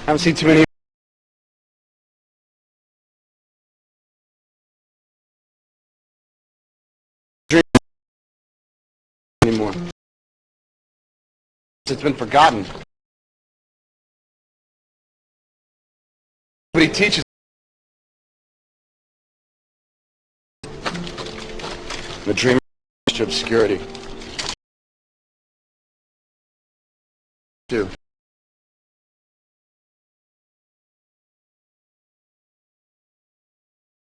I haven't seen too many dreams anymore. It's been forgotten. Nobody teaches. The dream to obscurity. Too.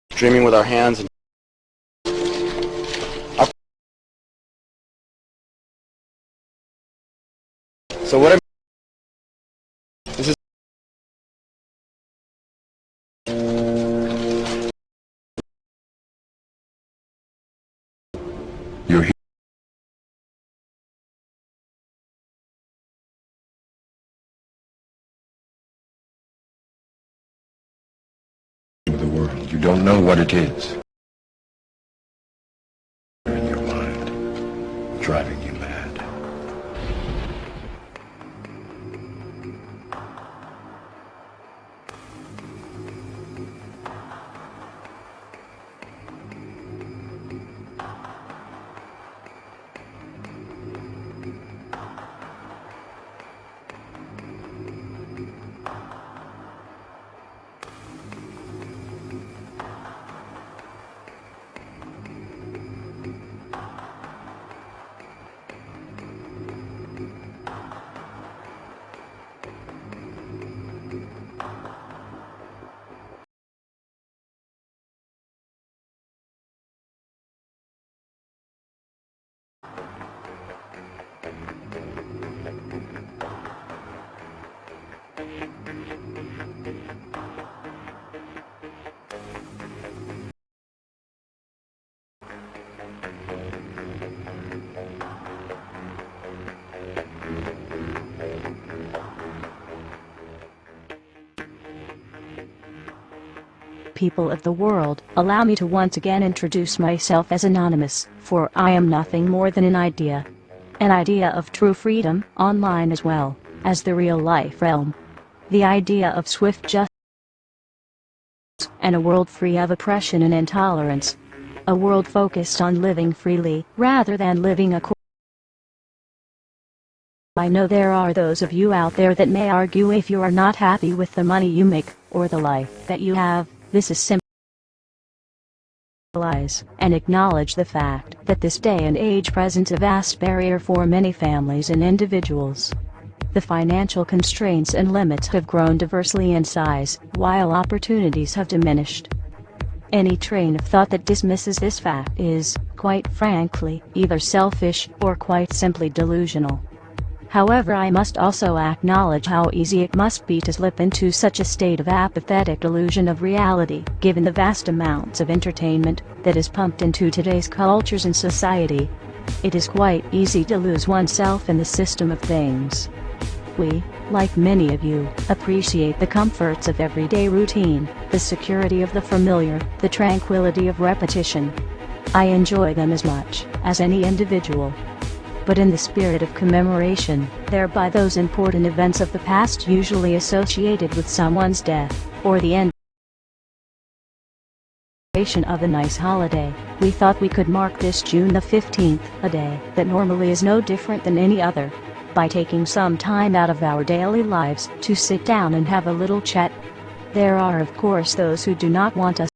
Dreaming with our hands and so what this is you're here. With the world, you don't know what it is. In your mind, driving you mad. People of the world, allow me to once again introduce myself as anonymous, for I am nothing more than an idea. An idea of true freedom, online as well as the real-life realm. The idea of swift justice and a world free of oppression and intolerance. A world focused on living freely, rather than living according. I know there are those of you out there that may argue if you are not happy with the money you make, or the life that you have. This is simple. And acknowledge the fact that this day and age presents a vast barrier for many families and individuals. The financial constraints and limits have grown diversely in size, while opportunities have diminished. Any train of thought that dismisses this fact is, quite frankly, either selfish or quite simply delusional. However, I must also acknowledge how easy it must be to slip into such a state of apathetic delusion of reality, given the vast amounts of entertainment that is pumped into today's cultures and society. It is quite easy to lose oneself in the system of things. We, like many of you, appreciate the comforts of everyday routine, the security of the familiar, the tranquility of repetition. I enjoy them as much as any individual. But in the spirit of commemoration, thereby those important events of the past usually associated with someone's death, or the end of a nice holiday, we thought we could mark this June the 15th, a day that normally is no different than any other, by taking some time out of our daily lives to sit down and have a little chat. There are of course those who do not want us.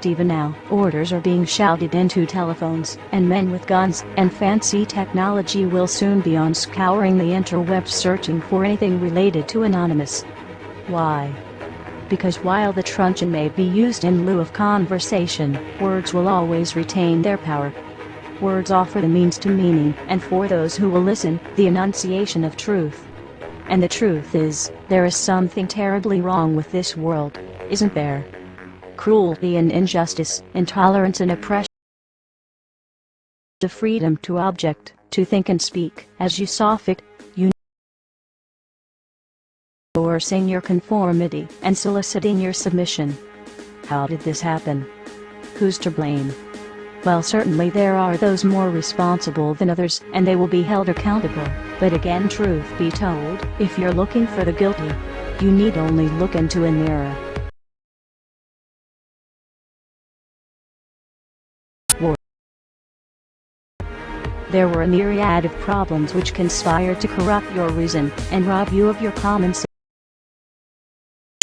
Even now, orders are being shouted into telephones, and men with guns and fancy technology will soon be on scouring the interwebs searching for anything related to Anonymous. Why? Because while the truncheon may be used in lieu of conversation, words will always retain their power. Words offer the means to meaning, and for those who will listen, the enunciation of truth. And the truth is, there is something terribly wrong with this world, isn't there? Cruelty and injustice, intolerance and oppression. The freedom to object, to think and speak as you saw fit, you enforcing your conformity and soliciting your submission. How did this happen? Who's to blame? Well, certainly there are those more responsible than others, and they will be held accountable. But again, truth be told, if you're looking for the guilty, you need only look into a mirror. There were a myriad of problems which conspired to corrupt your reason and rob you of your common sense.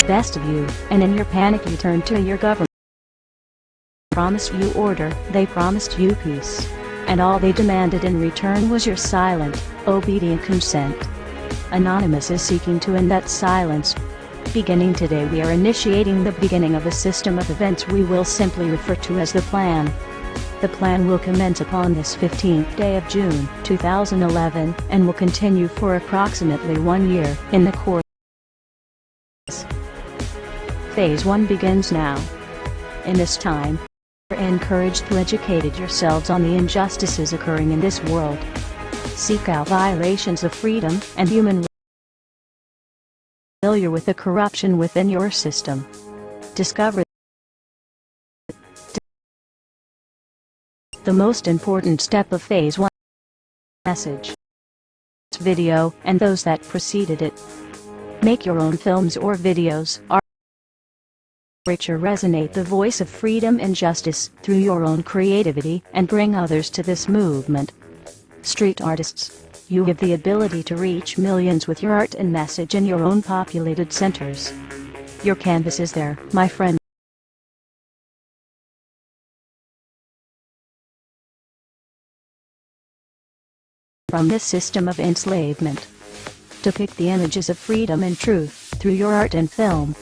Best of you, and in your panic you turned to your government. Promised you order, they promised you peace. And all they demanded in return was your silent, obedient consent. Anonymous is seeking to end that silence. Beginning today, we are initiating the beginning of a system of events we will simply refer to as the plan. The plan will commence upon this 15th day of June, 2011, and will continue for approximately 1 year, in the course. Phase 1 begins now. In this time, you're encouraged to educate yourselves on the injustices occurring in this world. Seek out violations of freedom and human rights. Familiar with the corruption within your system. Discover the most important step of Phase 1. Message, video, and those that preceded it. Make your own films or videos, richer resonate the voice of freedom and justice through your own creativity and bring others to this movement. Street artists, you have the ability to reach millions with your art and message in your own populated centers. Your canvas is there, my friend. From this system of enslavement. Depict the images of freedom and truth through your art and film.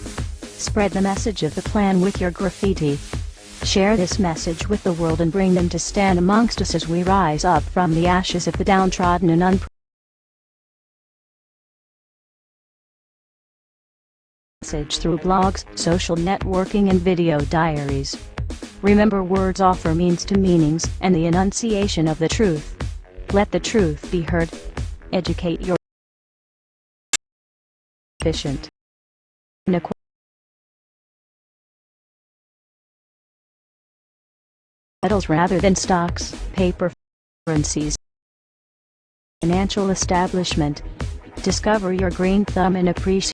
Spread the message of the plan with your graffiti. Share this message with the world and bring them to stand amongst us as we rise up from the ashes of the downtrodden and message through blogs, social networking and video diaries. Remember, words offer means to meanings and the enunciation of the truth. Let the truth be heard. Educate your efficient metals rather than stocks, paper, currencies. Financial establishment. Discover your green thumb and appreciate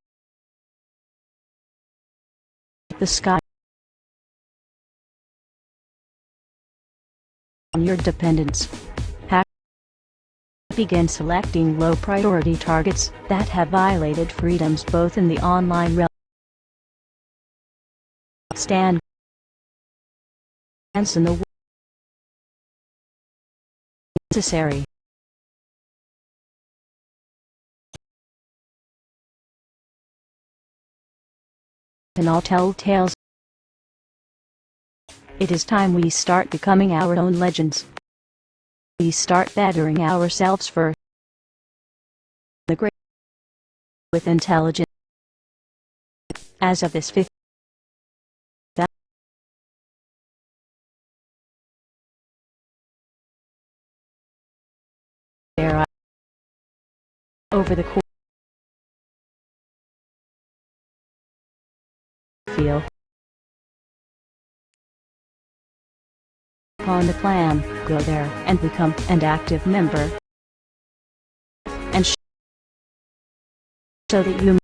the sky on your dependents. Begin selecting low priority targets that have violated freedoms both in the online realm. Stand in the world necessary. And all tell tales. It is time we start becoming our own legends. We start bettering ourselves first. The great with intelligence. As of this 5th era, over the course feel upon the plan, go there and become an active member, and so that you